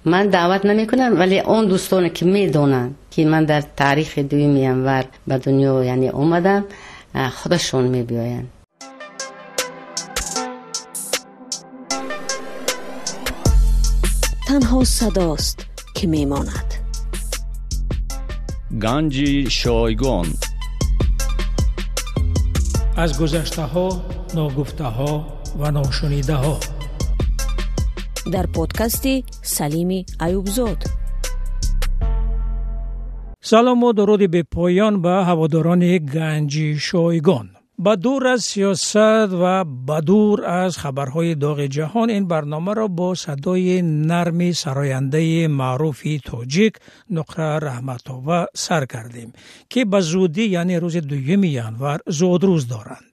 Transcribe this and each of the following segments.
من دعوت نمی کنم، ولی اون دوستان که میدونن که من در تاریخ دوم ینور به دنیا یعنی اومدم، خودشون میبیاین. تنها صداست که میماند. گنج شایگان. از گذشته ها، ناگفته ها و ناشنیده ها. در پادکستی سلیمی ایوبزاد. سلام و درود به پایان به هواداران گنج شایگان. با دور از سیاست و با دور از خبرهای داغ جهان، این برنامه را با صدای نرم سراینده معروفی تاجیک نقره رحمت‌آور سر کردیم که به زودی یعنی روز 2 ینور زادروز دارند.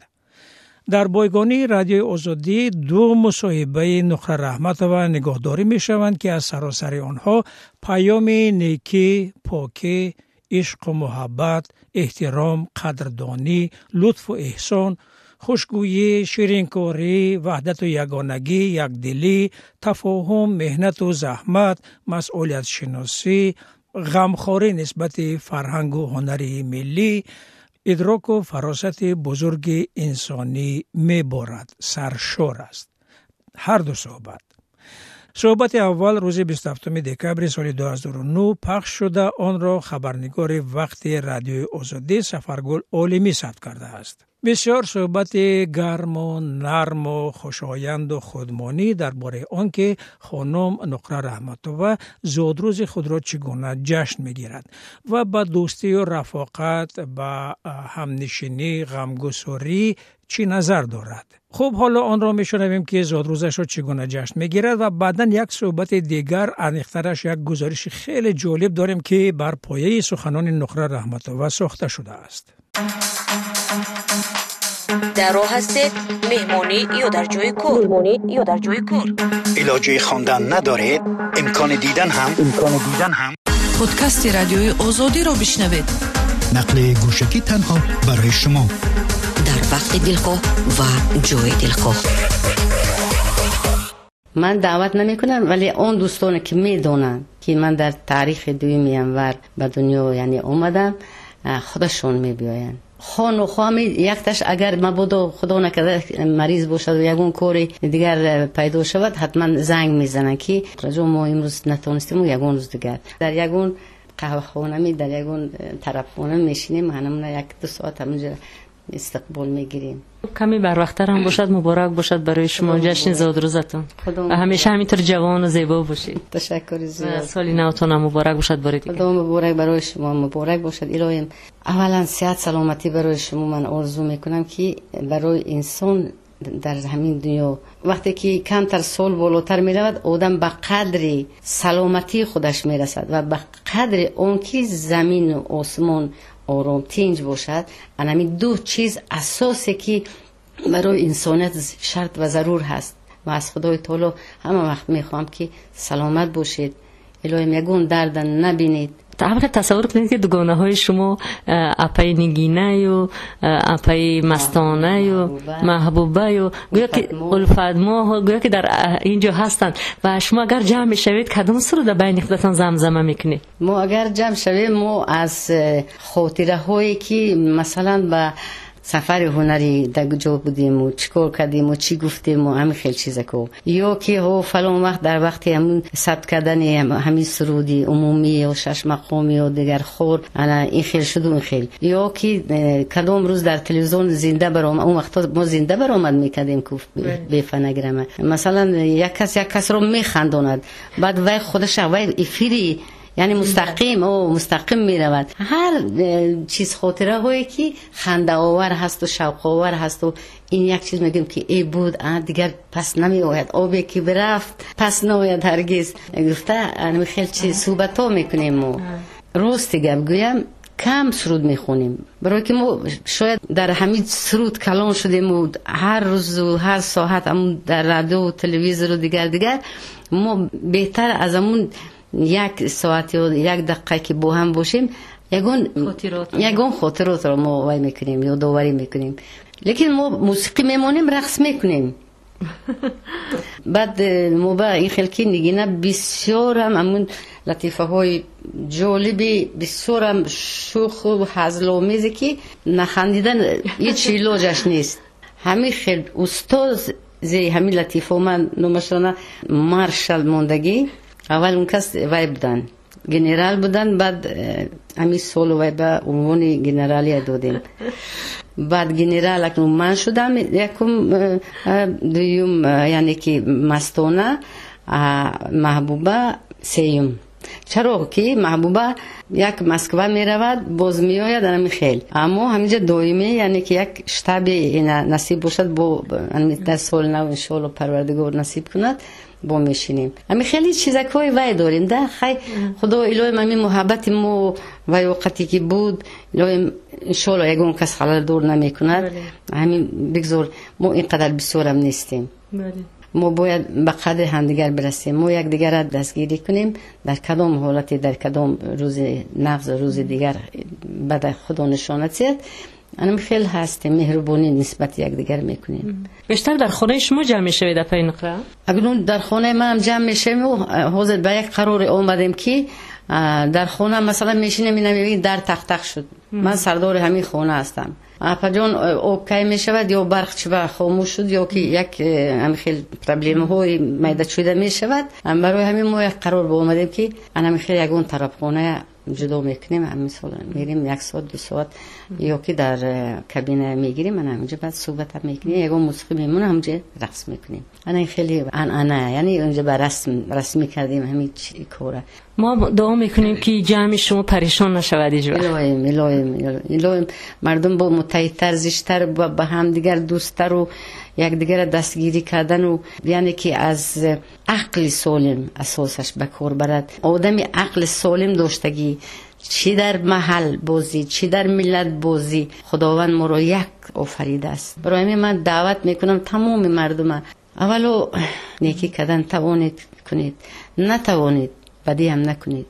در بایگانی رادیو آزادی 2 مصاحبه نقره رحمت‌آور نگاهداری می شوند که از سراسر آنها پیام نیکی، پاکی، عشق و محبت، احترام، قدردانی، لطف و احسان، خوشگویی، شیرینکاری، وحدت و یگانگی، یکدلی، تفاهم، مهنت و زحمت، مسئولیت شناسی، غمخواری نسبت فرهنگ و هنری ملی، ادراک و فراست بزرگ انسانی می‌بارد. سرشار است. هر 2 صحبت اول روز 27 دکبر سال 2009 پخش شده. آن را خبرنگار وقت رادیو آزادی سفرگل عالمی ثبت کرده است. بسیار صحبت گرم و نرم و خوشایند و خودمانی درباره آنکه خانم نقره رحمت‌آور زادروز خود را چگونه جشن می‌گیرد و با دوستی و رفاقت، با همنشینی، غمگساری چی نظر دارد. خب حالا آن را میشنویم که زادروزش را چگونه جشن میگیرد و بعداً یک صحبت دیگر عمیق‌ترش یک گزارش خیلی جالب داریم که بر پایه سخنان نقره رحمت‌آور ساخته شده است. در راه هستید مهمانی یا در جای کار؟ علاجه خواندن ندارید؟ امکان دیدن هم پادکست رادیوی آزادی رو بشنوید. نقل گوشکی تنها برای شما، در وقت دلخواه و جای دلخواه. من دعوت نمی کنم، ولی اون دوستان که میدونن که من در تاریخ 2 ینور به دنیا یعنی اومدم، خودشون میبیاین. خان و خوامی یکتش اگر مبادا خدا نکرده مریض باشد و یگون کاری دیگر پیدا شود، حتما زنگ میزنن که رجا ما امروز نتونستیم و یگون روز دیگر در یگون قهوه خانه در یگون طرف خانه میشینیم، همون 1-2 ساعت همونجا استقبال میگیریم. کمی بر وقت‌تر هم باشد. مبارک باشد برای شما جشن زادروزتون و همیشه همینطور جوان و زیبا باشید. تشکر زیاد. سال نوتون هم مبارک باشد برای دیگه. خدا مبارک برای شما، مبارک باشد. الهی اولا صحت سلامتی برای شما من آرزو میکنم که برای انسان در همین دنیا وقتی که کمتر سال بالاتر میرود، آدم به قدر سلامتی خودش میرسد و به قدر اون که زمین و آسمان آرام تنج باشد. همین 2 چیز اساسی که برای انسانیت شرط و ضرور هست و از خدای تعالی همه وقت میخوام که سلامت باشید، الهی یگون درد نبینید. طبعا تصور کنید که دوگانه های شما اپای نگینه و اپای مستانه و محبوبه و گویا که الفت ما گویا که در اینجا هستند و شما اگر جمع شوید کدام سرود بین خودتان زمزمه میکنید؟ ما اگر جمع شویم، ما از خاطره هایی که مثلا با سفر هنری در کجا بودیم و چیکار کردیم و چی گفتیم و همین خیلی چیزا کو، یا که فلان وقت در وقتی همون ثبت کردن همین سرودی عمومی و 6 مقامی و دیگر خور انا این خیلی شد و این خیلی، یا که کدام روز در تلویزیون زنده برام اون وقتا ما زنده برآمد میکردیم که به فنگرامه مثلا یک کس رو میخندوند، بعد وای خودش وای افیری یعنی مستقیم می رود. هر چیز خاطره هایی که خنده آور هست و شوق آور هست و این یک چیز میگم که ای بود دیگر پس نمی آید، آبی که برفت پس نمیاد هرگز. گفته انا خیلی چیز صحبت ها میکنیم و راست گویم کم سرود میخونیم، برای که ما شاید در همین سرود کلان شدیم و هر روز و هر ساعت هم در رادیو و تلویزیون و دیگر ما بهتر از همون 1 ساعت یا 1 دقیقه که با هم باشیم یگون خاطرات رو ما وای میکنیم یا داوری میکنیم. لیکن ما موسیقی میمونیم، رقص میکنیم، بعد موبا این خلکی نگینه بسیار هم امون لطیفه های جالبی بسیار هم شوخ و هزل‌آمیزی که نخندیدن هیچ علاجش نیست. همین خیلی استاد زی همین لطیفه من نمشانه مارشال موندگی اول اون کس وای بودن گنرال بودن، بعد همین سال وای به عنوان گنرالی دادیم. بعد گنرال اکنون من شدم یکم دویم، یعنی که مستانه محبوبه سیم. چرا که محبوبه یک مسکو می رود باز می آید در خیل، اما همینجا دائمی، یعنی که یک شتابی نصیب باشد با در سال نو انشالله پروردگار نصیب کند با میشینیم. همین خیلی چیزکای وای داریم ده خیلی خدا الهی همین محبت مو و وقتی که بود الهی انشالله یگون کس خلال دور نمی کند. همین بگذار ما اینقدر بسیارم نیستیم. ما باید به قدر همدیگر برسیم، ما یک دیگر را دستگیری کنیم در کدام حالتی، در کدام روز نفس روز دیگر بعد خدا نشانت زد. انم خیلی هستیم مهربانی نسبت یک دیگر میکنیم. بیشتر در خانه شما جمع میشوید پای نقره؟ اگرون در خانه ما هم جمع میشیم و حاضر به یک قرار آمدیم که در خانه مثلا میشینیم میبینیم در تخت شد. من سردار همین خانه هستم. اپا جان اوکی می شود یا برق چه خاموش شد یا که یک همین خیلی پرابلم های میده شده می شود، برای همین ما یک قرار با اومدیم که همین خیلی یکون طرف خانه جدا میکنیم. همین سال میریم یک ساعت دو ساعت یا که در کابینه میگیریم، من همینجا بعد صحبت هم میکنیم، یکون موسیقی میمونه همینجا رقص میکنیم. انا خیلی انا یعنی اونجا به رسمی کردیم همین کاره. ما دعا میکنیم که جمع شما پریشان نشود اینجا. الهی مردم با متحدتر زیشتر با هم دیگر دوستتر و یک دیگر دستگیری کردن و یعنی که از عقل سالم اساسش به کار برد. آدمی عقل سالم داشتگی چی در محل بازی چی در ملت بازی خداوند ما رو یک آفریده است. برای همین من دعوت میکنم تمام مردم اولو نیکی کردن توانید کنید، نتوانید بدی هم نکنید.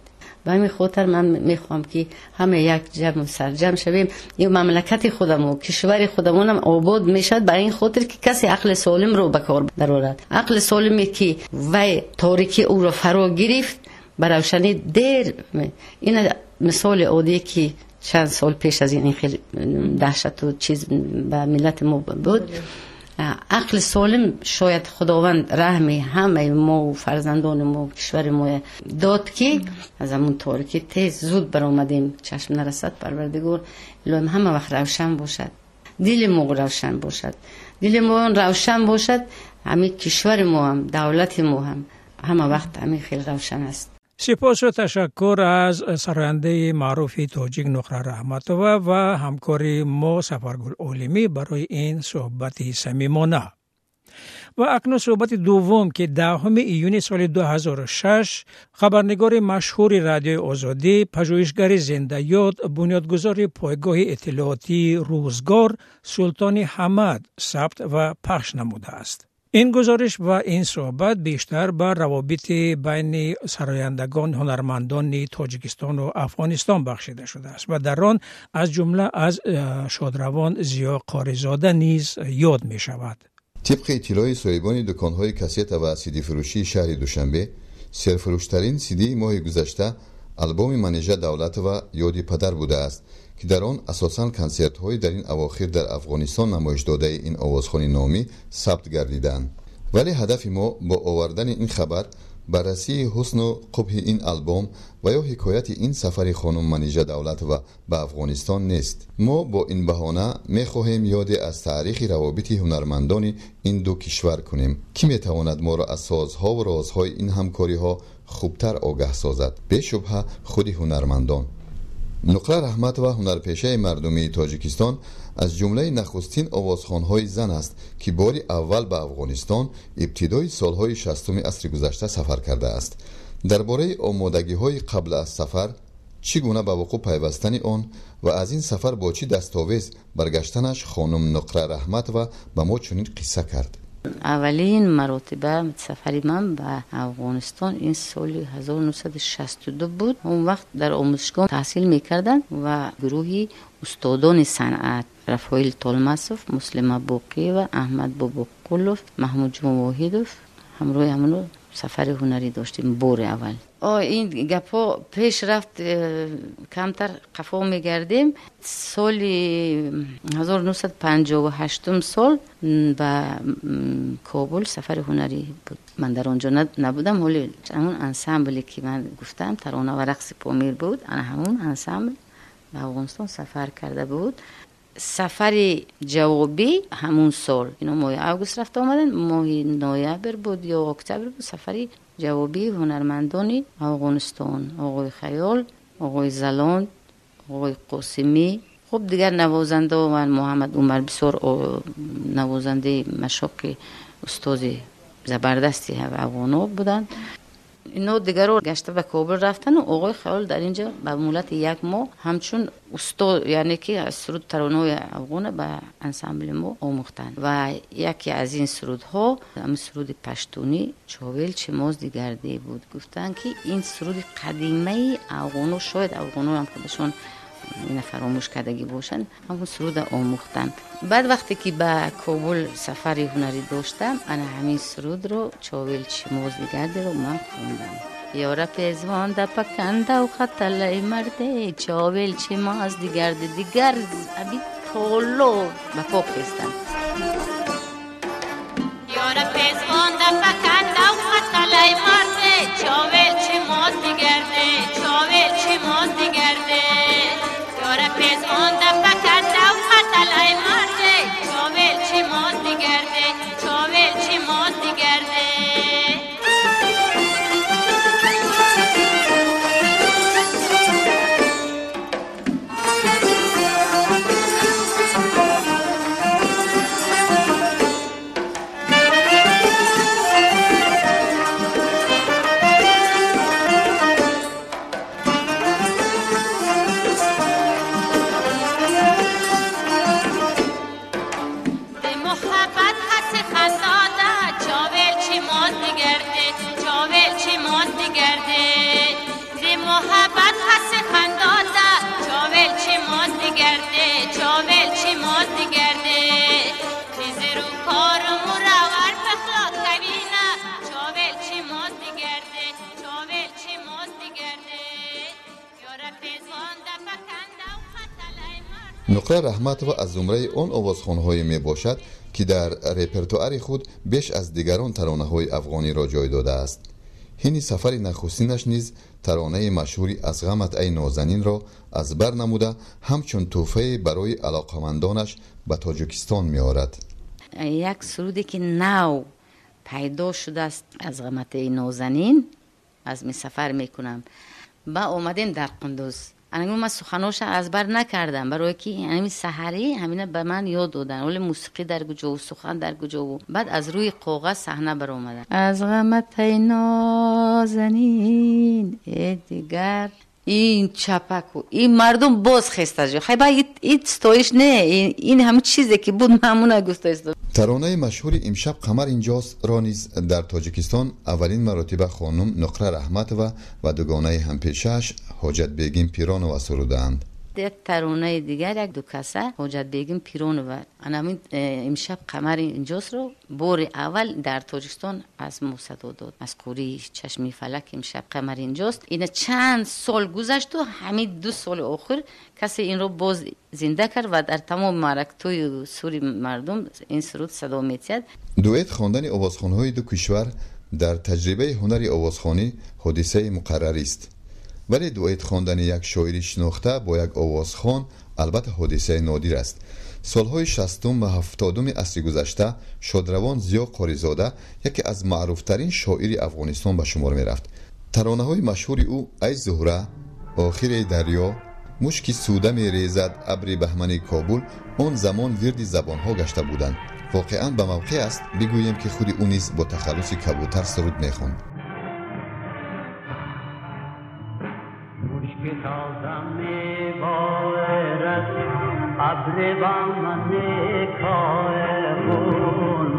به همین خاطر من میخوام که همه یک جمع سرجم شویم. این مملکت خودمون و کشور خودمون هم آباد میشد برای این خاطر که کسی عقل سالم رو به کار درآورد. عقل سالمی که وی تاریکی او رو فرا گرفت برای روشنی دیر. این مثال عادی که چند سال پیش از این خیلی دهشت و چیز به ملت ما بود. عقل سالم شاید خداوند رحمی همه ما و فرزندان ما و کشور ما داد که از همون تاریکی تیز زود برآمدیم. چشم نرسد پروردگار الهی همه وقت روشن باشد، دل ما روشن باشد، دل ما روشن باشد، همین کشور ما هم دولت ما هم همه وقت همین خیلی روشن است. سپاس و تشکر از سراینده معروف تاجیک نقره رحمتوه و همکاری ما سفرگل عالمی برای این صحبت صمیمانه. و اکنون صحبت دوم که 10 ایون سال 2006 خبرنگار مشهور رادیوی آزادی، پژوهشگر زنده یاد، بنیادگذار پایگاه اطلاعاتی روزگار سلطان حمد ثبت و پخش نموده است. این گزارش و این صحبت بیشتر بر روابط بین سرایندگان هنرمندان تاجیکستان و افغانستان بخشیده شده است و در آن از جمله از شادروان ضیا قاریزاده نیز یاد می شود. طبق اطلاع صاحبان دکان‌های کاست و سیدی فروشی شهر دوشنبه، سرفروشترین سیدی ماه گذشته آلبوم منیژه دولت و یادی پدر بوده است که در آن اساساً کنسرت‌های در این اواخر در افغانستان نمایش داده این آوازخوان نامی ثبت گردیدند. ولی هدف ما با آوردن این خبر بررسی حسن و قبح این آلبوم و یا حکایت این سفر خانم منیژه دولت و به افغانستان نیست. ما با این بهانه می‌خواهیم یاد از تاریخ روابط هنرمندان این دو کشور کنیم که می‌تواند ما را از سازها و رازهای این همکاری‌ها خوبتر آگاه سازد. به شبهه خود هنرمندان. نقره رحمت و هنرپیشه مردمی تاجیکستان از جمله نخستین آوازخوان‌های زن است که باری اول به افغانستان ابتدای سالهای 60 عصر گذشته سفر کرده است. درباره آمادگی‌های قبل از سفر، چگونه به وقوع پیوستن آن و از این سفر با چه دستاویز برگشتنش خانم نقره رحمت و به ما چنین قصه کرد. اولین مرتبه سفری من به افغانستان این سال 1962 بود. اون وقت در آموزشگاه تحصیل میکردن و گروهی استادان صنعت رفایل طالماسوف، مسلم باقی و احمد باباقلوف، محمود جون واحدوف همراه همون سفر هنری داشتیم بار اول. این گپا پیش رفت کمتر قفا میگردیم. سال 1958 سال به کابل سفر هنری بود. من در آنجا نبودم، ولی همون انسامبلی که من گفتم ترانه و رقص پامیر بود، انا همون انسامبل به افغانستان سفر کرده بود. سفر جوابی همون سال، اینا ماه اوگوست رفت آمدن، ماه نوامبر بود یا اکتبر بود. سفری جوابی هنرمندانی افغانستان، آقای خیال، آقای زلاند، آقای قاسمی، خب دیگر نوازنده و محمد عمر بسیار نوازنده مشاق استاد زبردستی افغانا بودن. اینا دیگر رو گشته به کابل رفتن و آقای خیال در اینجا به مولت یک ماه همچون استاد، یعنی که از سرود ترانه‌های افغان به انسامبل ما آموختن و یکی از این سرودها هم سرود پشتونی چاویل چماز دیگرده بود. گفتن که این سرود قدیمی افغانو، شاید افغانو هم خودشون این فراموش کردگی باشن، همون سرود آموختن. بعد وقتی که به کابل سفر هنری داشتم، انا همین سرود رو چاویل چماز دیگرده رو من خوندم. یارا پیزوان دا پکنده و خطله مرده، چاویل چماز دیگرده دیگر ابی تولو به پا خیستم. یارا پیزوان دا پکنده و خطله مرده، چاویل چماز دیگرده، چاویل چماز دیگرده. یارا پیزوان دا پکنده و خطله مرده، چاویل چماز دیگرده، چاویل چماز دیگرده. نقره رحمتова از زمره اون آوازخوان‌های می باشد که در رپرتوار خود بیش از دیگران ترانه‌های افغانی را جای داده است. این سفر نخستینش نیز ترانه مشهوری از غمت ای نازنین را از بر نموده همچون تحفه برای علاقمندانش به تاجیکستان می آورد. یک سرودی که نو پیدا شده است از غمت ای نازنین از می سفر می کنم. با اومدیم در قندوز، انا من سخناش از بر نکردم، برای که همین سحری همینه به من یاد دادن، ولی موسیقی در کجا و سخن در کجا و بعد از روی کاغذ صحنه بر اومدن. از غمت ای نازنین ای دیگر این چپک و این مردم باز خسته جو خیلی با این ستایش نه، این همه چیزی که بود همونه گفتایست. ترانه مشهور امشب قمر اینجاست را نیز در تاجیکستان اولین مرتبه خانم نقره رحمتova و دوگانه همپیشه‌اش حاجت بیگم پیرانووا سرودند. یک ترانه دیگر یک دو کسه حاجت بیگم پیرانووا، انا امشب قمر اینجاست رو بار اول در تاجیکستان از ما صدا داد، از قوری چشمی فلک امشب قمر اینجاست. این چند سال گذشت و همین 2 سال آخر کسی این رو باز زنده کرد و در تمام معرکت‌های سوری مردم این سرود صدا می‌تید. دوئت خواندن آوازخوان‌های دو کشور در تجربه هنری آوازخوانی حادثه مقرری است، ولی دوئت خواندن یک شاعری شناخته با یک آوازخوان البته حادثه نادر است. سالهای 60 و 70 عصر گذشته شادروان ضیا قاریزاده یکی از معروفترین شاعری افغانستان به شمار می رفت. ترانه‌های مشهور او ای زهره، آخر دریا، مشکی سوده می ریزد ابر بهمن کابل آن زمان ورد زبانها گشته بودند. واقعا به موقع است بگوییم که خود او نیز با تخلص کبوتر سرود می خواند. مشکی تازه می بارد ابر بهمن کابل،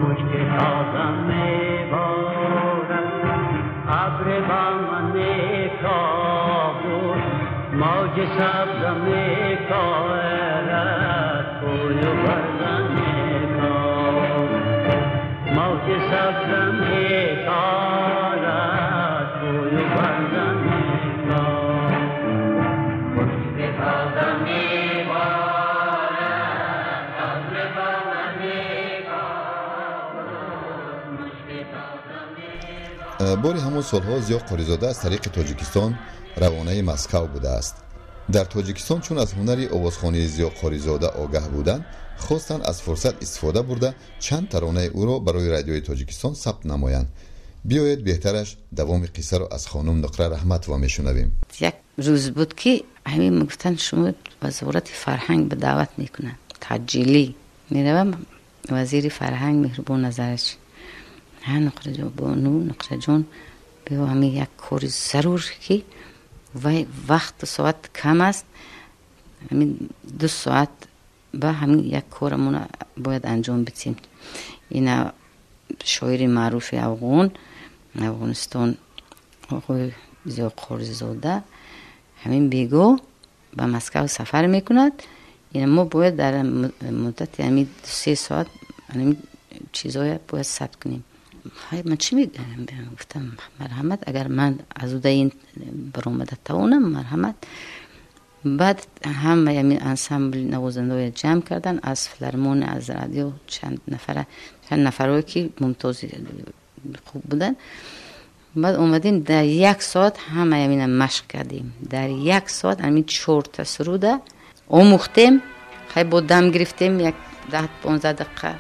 مشکی تازه میبارد ابر بام میکاهد موج سبز میکاهد کوی بردن میکاهد موج سبز میکاهد کوی بردن میکاهد خوشب تازه میبارد ابر بام باری همون سالها زیا قاریزاده از طریق تاجیکستان روانه مسکو بوده است. در تاجیکستان چون از هنری آوازخوانی زیا قاریزاده آگاه بودند، خواستند از فرصت استفاده برده چند ترانه او را برای رادیوی تاجیکستان ثبت نمایند. بیایید بهترش دوام قصه را از خانم نقره رحمت و میشنویم. یک روز بود که همین میگفتن شما وزارت فرهنگ به دعوت میکنن تجیلی میروم وزیر فرهنگ مهربان نظرش ها نقره جان بانو نقره جان به همین یک کاری ضرور که وقت ساعت کم است همین 2 ساعت با همین یک کارمون باید انجام بدیم. این شاعر معروف افغانستان آقای زیا قاریزاده همین بیگو به مسکو سفر میکند. این ما باید در مدت همین 3 ساعت همین چیزای باید ثبت کنیم. من چی میگم؟ گفتم مرحمت اگر من از اون این برآمده توانم مرحمت. بعد هم همین انسامبل نوازنده جمع کردن از فیلارمون از رادیو چند نفرایی که ممتاز خوب بودن. بعد اومدیم در 1 ساعت همه همین مشق کردیم. در 1 ساعت همین 4 تا سروده آموختیم. خیلی با دم گرفتیم 10-15 دقیقه.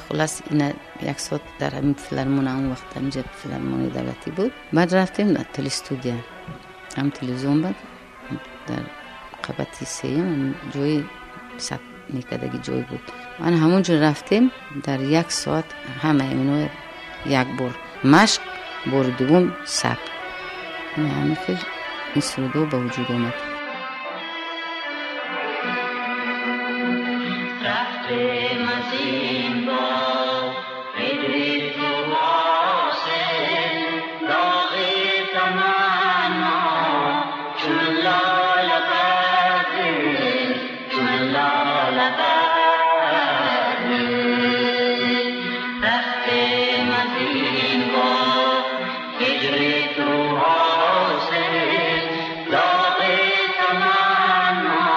خلاص این 1 ساعت در همین فیلارمون اون وقت همینجا فیلارمون دولتی بود. بعد رفتیم در تلستودیا هم تلویزیون بود در قبطی 3 جای ثبت میکردگی جای بود. من همونجا رفتیم در 1 ساعت همه اینو 1 بار مشق بار دوم ثبت. همین خیلی این سرودو به وجود آمد. رفتیم از این با بدری تو واسه داغی تمنا چون لال بردی چون لال بردی رفتیم از این با بدری تو واسه داغی تمنا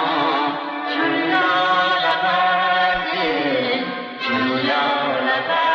چون لال بردی چون لال بردی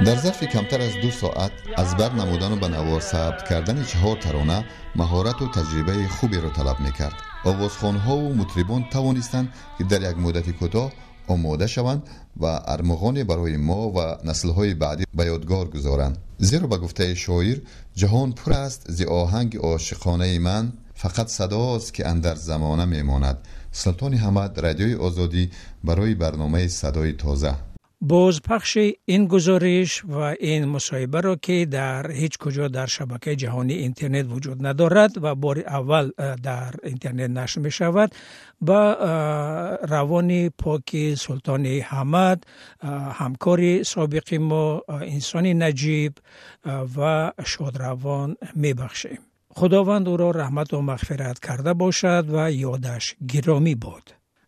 در ظرف کمتر از 2 ساعت از بر نمودن و به نوار ثبت کردن 4 ترانه مهارت و تجربه خوبی را طلب میکرد. آوازخوان‌ها و مطربان توانستند که در یک مدت کوتاه آماده شوند و ارمغانی برای ما و نسل‌های بعدی به یادگار گذارند. زیرا به گفته شاعر جهان پر است ز آهنگ عاشقانه من فقط صداست که اندر زمانه میماند. سلطان حمد، رادیوی آزادی برای برنامه صدای تازه. بازپخش این گزارش و این مصاحبه را که در هیچ کجا در شبکه جهانی اینترنت وجود ندارد و بار اول در اینترنت نشر می شود با روان پاک سلطان حمد، همکار سابق ما، انسان نجیب و شادروان می بخشیم. خداوند او را رحمت و مغفرت کرده باشد و یادش گرامی باد.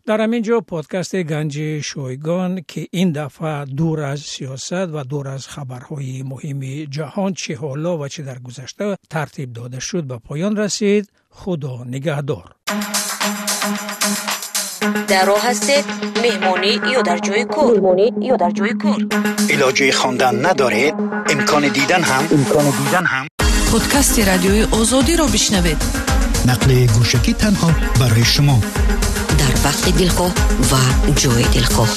در همین جا پادکست گنج شایگان که این دفعه دور از سیاست و دور از خبرهای مهم جهان چه حالا و چه در گذشته ترتیب داده شد به پایان رسید. خدا نگهدار. در راه هستید مهمانی یا در جای کار علاجه خواندن ندارید امکان دیدن هم پادکست رادیوی آزادی را بشنوید. نقل گوشکی تنها برای شما در وقت دلخواه و جای دلخواه.